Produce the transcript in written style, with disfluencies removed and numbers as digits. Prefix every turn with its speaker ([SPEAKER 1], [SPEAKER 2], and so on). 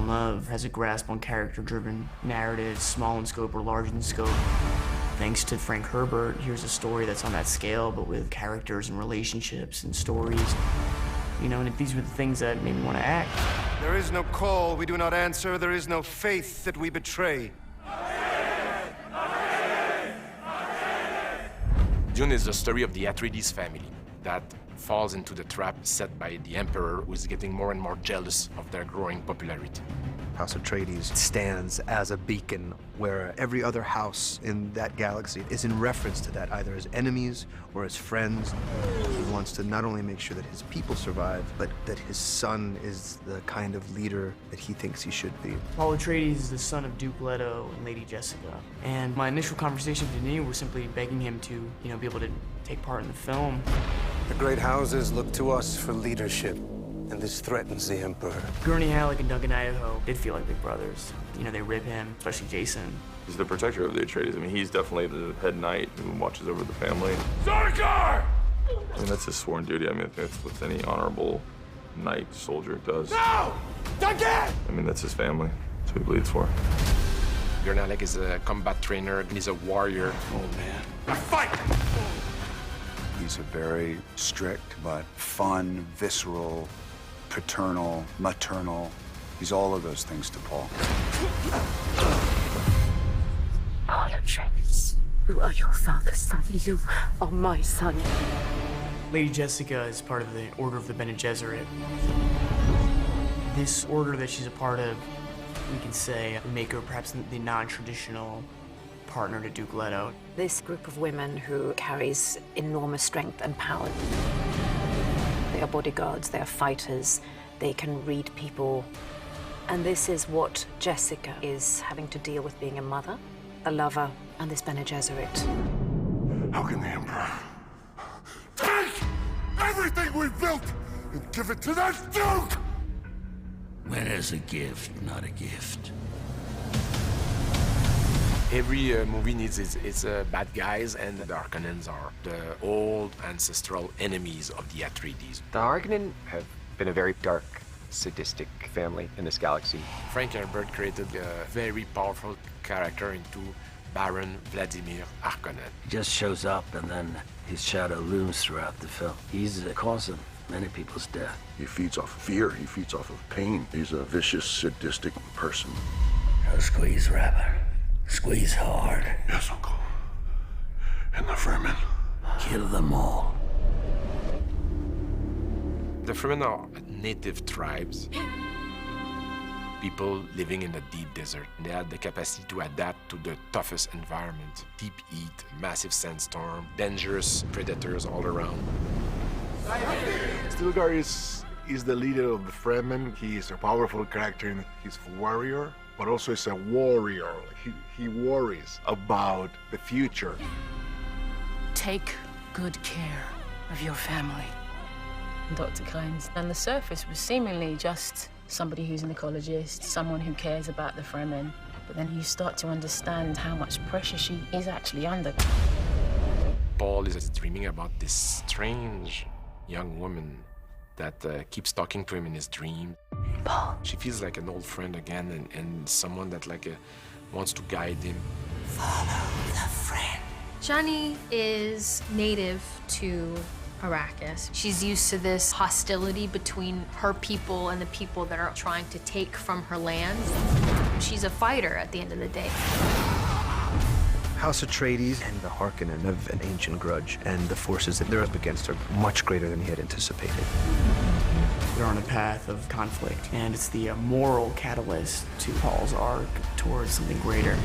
[SPEAKER 1] in love, has a grasp on character-driven narratives, small in scope or large in scope. Thanks to Frank Herbert, here's a story that's on that scale, but with characters and relationships and stories. You know, and these were the things that made me want to act.
[SPEAKER 2] There is no call we do not answer. There is no faith that we betray.
[SPEAKER 3] Dune is the story of the Atreides family that falls into the trap set by the Emperor, who is getting more and more jealous of their growing popularity.
[SPEAKER 4] House Atreides stands as a beacon where every other house in that galaxy is in reference to that, either as enemies or as friends. He wants to not only make sure that his people survive, but that his son is the kind of leader that he thinks he should be.
[SPEAKER 1] Paul Atreides is the son of Duke Leto and Lady Jessica. And my initial conversation with Denis was simply begging him to, you know, be able to take part in the film.
[SPEAKER 2] The great houses look to us for leadership, and this threatens the Emperor.
[SPEAKER 1] Gurney Halleck and Duncan Idaho did feel like big brothers. You know, they rib him, especially Jason.
[SPEAKER 5] He's the protector of the Atreides. I mean, he's definitely the head knight who watches over the family.
[SPEAKER 3] Sarkar!
[SPEAKER 5] I mean, that's his sworn duty. I mean, that's what any honorable knight soldier does.
[SPEAKER 3] No! Duncan!
[SPEAKER 5] I mean, that's his family. That's who he bleeds for.
[SPEAKER 3] Gurney Halleck is a combat trainer, and he's a warrior.
[SPEAKER 2] Oh, man.
[SPEAKER 3] Now fight!
[SPEAKER 6] He's a very strict but fun, visceral, paternal, maternal. He's all of those things to Paul.
[SPEAKER 7] Paul Atreides, you are your father's son. You are my son.
[SPEAKER 1] Lady Jessica is part of the Order of the Bene Gesserit. This order that she's a part of, we can say, make her perhaps the non-traditional partner to Duke Leto.
[SPEAKER 7] This group of women who carries enormous strength and power. They are bodyguards, they are fighters, they can read people. And this is what Jessica is having to deal with, being a mother, a lover, and this Bene Gesserit.
[SPEAKER 8] How can the Emperor take everything we've built and give it to that Duke?
[SPEAKER 9] When is a gift not a gift?
[SPEAKER 3] Every movie needs its bad guys, and the Harkonnens are the old ancestral enemies of the Atreides.
[SPEAKER 10] The Harkonnen have been a very dark, sadistic family in this galaxy.
[SPEAKER 3] Frank Herbert created a very powerful character into Baron Vladimir Harkonnen.
[SPEAKER 9] He just shows up and then his shadow looms throughout the film. He's the cause of many people's death.
[SPEAKER 8] He feeds off of fear. He feeds off of pain. He's a vicious, sadistic person.
[SPEAKER 9] Now squeeze, Rabbit. Squeeze hard.
[SPEAKER 8] Yes, Uncle. And the Fremen.
[SPEAKER 9] Kill them all.
[SPEAKER 3] The Fremen are native tribes, people living in the deep desert. They had the capacity to adapt to the toughest environment. Deep heat, massive sandstorm, dangerous predators all around.
[SPEAKER 8] Stilgar is the leader of the Fremen. He is a powerful character, and he's a warrior, but also is a warrior. He worries about the future.
[SPEAKER 11] Take good care of your family.
[SPEAKER 12] Dr. Kynes. On the surface was seemingly just somebody who's an ecologist, someone who cares about the Fremen. But then you start to understand how much pressure she is actually under.
[SPEAKER 3] Paul is dreaming about this strange young woman that keeps talking to him in his dream.
[SPEAKER 7] Paul.
[SPEAKER 3] She feels like an old friend again, and someone that wants to guide him.
[SPEAKER 7] Follow the friend.
[SPEAKER 13] Shani is native to Arrakis. She's used to this hostility between her people and the people that are trying to take from her land. She's a fighter at the end of the day.
[SPEAKER 4] House Atreides and the Harkonnen have an ancient grudge, and the forces that they're up against are much greater than he had anticipated.
[SPEAKER 1] They're on a path of conflict, and it's the moral catalyst to Paul's arc towards something greater.